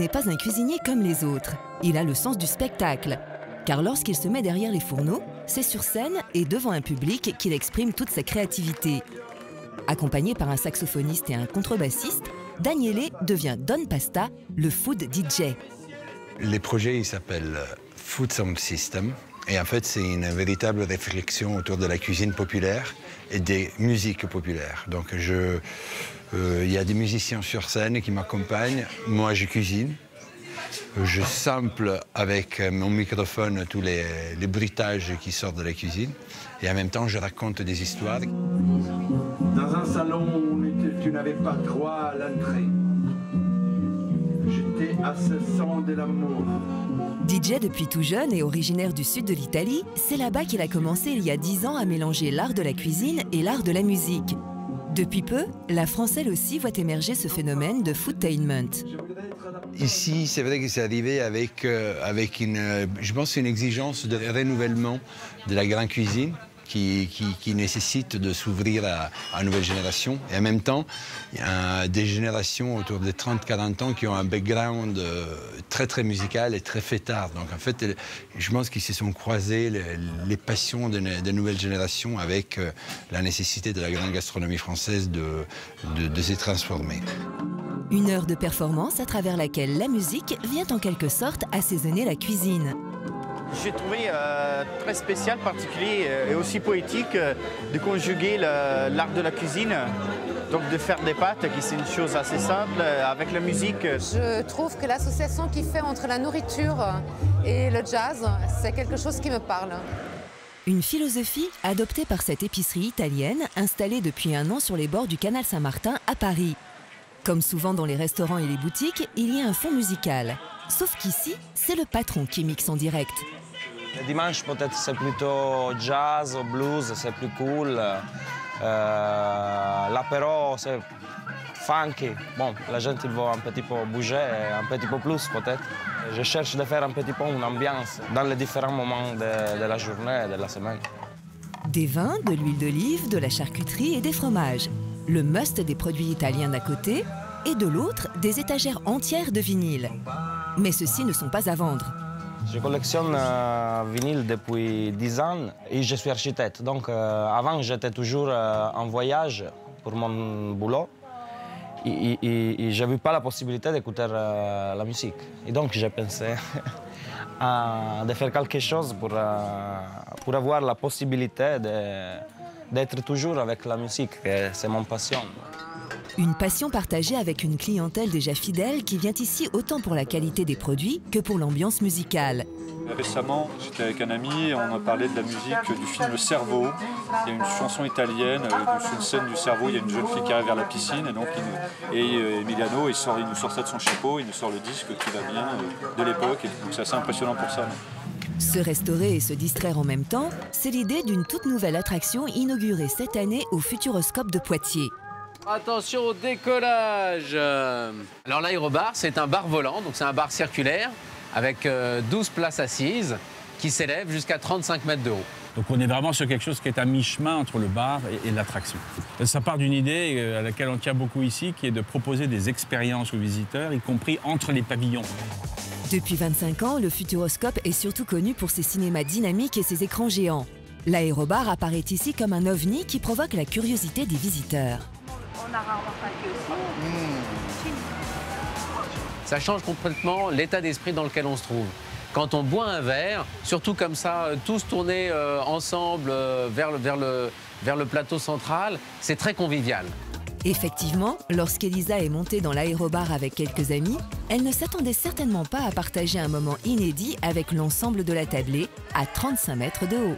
n'est pas un cuisinier comme les autres. Il a le sens du spectacle. Car lorsqu'il se met derrière les fourneaux, c'est sur scène et devant un public qu'il exprime toute sa créativité. Accompagné par un saxophoniste et un contrebassiste, Daniele devient Don Pasta, le food DJ. Les projets, ils s'appellent Food Sound System. Et en fait, c'est une véritable réflexion autour de la cuisine populaire et des musiques populaires. Donc, il y a des musiciens sur scène qui m'accompagnent. Moi, je cuisine. Je sample avec mon microphone tous les bruitages qui sortent de la cuisine. Et en même temps, je raconte des histoires. Dans un salon où tu n'avais pas droit à l'entrée. J'étais assaisissant de l'amour. DJ depuis tout jeune et originaire du sud de l'Italie, c'est là-bas qu'il a commencé il y a 10 ans à mélanger l'art de la cuisine et l'art de la musique. Depuis peu, la France elle aussi voit émerger ce phénomène de foodtainment. Ici, c'est vrai que c'est arrivé avec je pense, une exigence de renouvellement de la grande cuisine qui nécessite de s'ouvrir à une nouvelle génération. Et en même temps, il y a des générations autour de 30-40 ans qui ont un background très musical et très fêtard. Donc en fait, je pense qu'ils se sont croisés les passions de nouvelles générations avec la nécessité de la grande gastronomie française de se transformer. Une heure de performance à travers laquelle la musique vient en quelque sorte assaisonner la cuisine. J'ai trouvé très spécial, particulier et aussi poétique de conjuguer l'art de la cuisine, donc de faire des pâtes, qui c'est une chose assez simple, avec la musique. Je trouve que l'association qu'il fait entre la nourriture et le jazz, c'est quelque chose qui me parle. Une philosophie adoptée par cette épicerie italienne, installée depuis 1 an sur les bords du canal Saint-Martin à Paris. Comme souvent dans les restaurants et les boutiques, il y a un fond musical. Sauf qu'ici, c'est le patron qui mixe en direct. Le dimanche, peut-être c'est plutôt jazz ou blues, c'est plus cool. L'apéro, c'est funky. Bon, la gente il veut un petit peu bouger, un petit peu plus peut-être. Je cherche de faire un petit peu une ambiance dans les différents moments de la journée et de la semaine. Des vins, de l'huile d'olive, de la charcuterie et des fromages. Le must des produits italiens d'un côté et de l'autre, des étagères entières de vinyles. Mais ceux-ci ne sont pas à vendre. Je collectionne vinyle depuis 10 ans et je suis architecte. Donc avant, j'étais toujours en voyage pour mon boulot et je n'avais pas la possibilité d'écouter la musique. Et donc j'ai pensé de faire quelque chose pour avoir la possibilité d'être toujours avec la musique, c'est mon passion. Une passion partagée avec une clientèle déjà fidèle qui vient ici autant pour la qualité des produits que pour l'ambiance musicale. Récemment, j'étais avec un ami et on a parlé de la musique du film Le Cerveau. Il y a une chanson italienne, sur une scène du cerveau, il y a une jeune fille qui arrive vers la piscine et donc Emiliano il nous sort ça de son chapeau, il nous sort le disque qui va bien de l'époque, donc c'est assez impressionnant pour ça. Se restaurer et se distraire en même temps, c'est l'idée d'une toute nouvelle attraction inaugurée cette année au Futuroscope de Poitiers. Attention au décollage. Alors l'aérobar, c'est un bar volant, donc c'est un bar circulaire avec 12 places assises qui s'élèvent jusqu'à 35 mètres de haut. Donc on est vraiment sur quelque chose qui est à mi-chemin entre le bar et l'attraction. Ça part d'une idée à laquelle on tient beaucoup ici, qui est de proposer des expériences aux visiteurs, y compris entre les pavillons. Depuis 25 ans, le Futuroscope est surtout connu pour ses cinémas dynamiques et ses écrans géants. L'aérobar apparaît ici comme un ovni qui provoque la curiosité des visiteurs. Ça change complètement l'état d'esprit dans lequel on se trouve. Quand on boit un verre, surtout comme ça, tous tournés ensemble vers le plateau central, c'est très convivial. Effectivement, lorsqu'Elisa est montée dans l'aérobar avec quelques amis, elle ne s'attendait certainement pas à partager un moment inédit avec l'ensemble de la tablée à 35 mètres de haut.